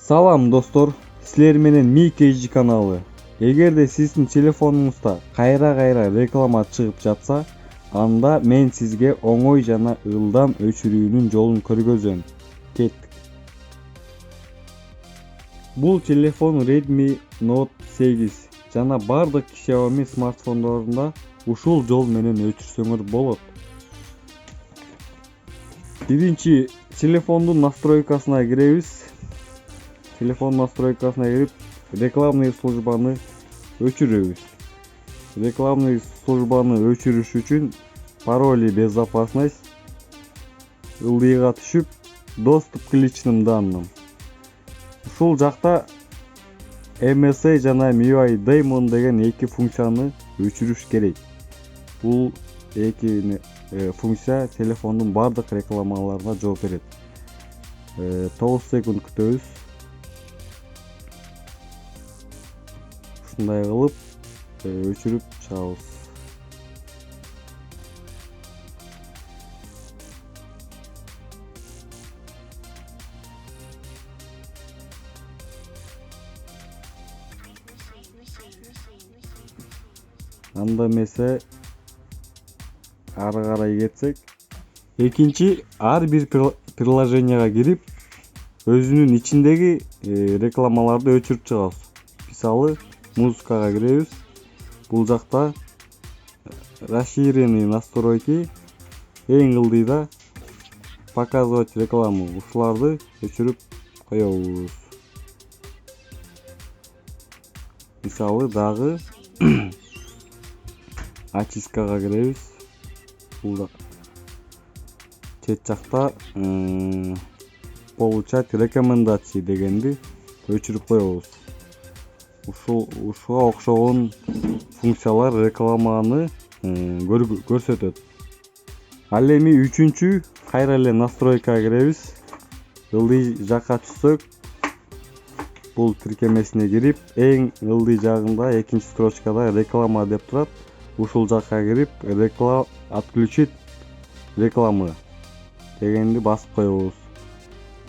Салам достор, силер менен Микейджи каналы. Эгерде сиздин телефонуңузда кайра реклама чыгып жатса, анда мен сизге оңой жана ылдам өчүрүүнүн жолун көргөзөм. Кеттик. Бул телефон Redmi Note 8 жана бардык Xiaomi смартфондорунда ушул жол менен өчүрсөңөр болот. Биринчи телефондун настройкасына киребиз. Телефон настройкасына кирип, рекламный службаны өчүрөбүз. Рекламный службаны өчүрүш үчүн пароли безопасность ылдыйга түшүп, доступ к личным данным. Ушул жакта MSA жана MIUI Daemon деген эки функцияны өчүрүш керек. Бул эки функция телефондун бардык рекламаларына жооп берет. 9 секунд күтөбүз. Ушундай кылып өчүрүп чыгабыз. Анда эмесе ары карай кетсек, экинчи ар бир приложенияга кирип, өзүнүн ичиндеги рекламаларды өчүрүп чыгабыз. Мисалы, музыкага киребиз. Бул жакта расширенный настройки эң ылдыйда показывать рекламу. Ушуларды өчүрүп коебуз. Мисалы, дагы очисткага киребиз. Бул чет жакта получать рекомендации дегенди өчүрүп коебуз. Ушуга окшогон функциялар рекламаны көрсөтөт. Ал эми үчүнчү кайра эле настройкага киребиз. Ылдый жакка түшсөк, бул тиркемесине кирип, эң ылдый жагында экинчи строчкада реклама деп турат. Ушул жакка кирип, отключить рекламы дегенди басып коебуз.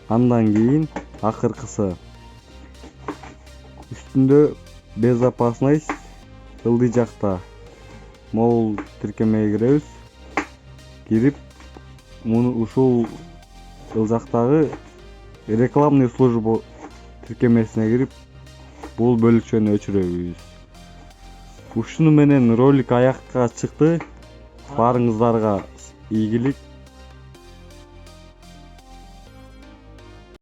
Андан кийин акыркысы үстүндө безопасность ылдый жакта могул тиркемеге киребиз. Кирип, ушул жактагы рекламный служба тиркемесине кирип, бул бөлүкчөнү өчүрөбүз. Ушуну менен ролик аякка чыкты. Баарыңыздарга ийгилик.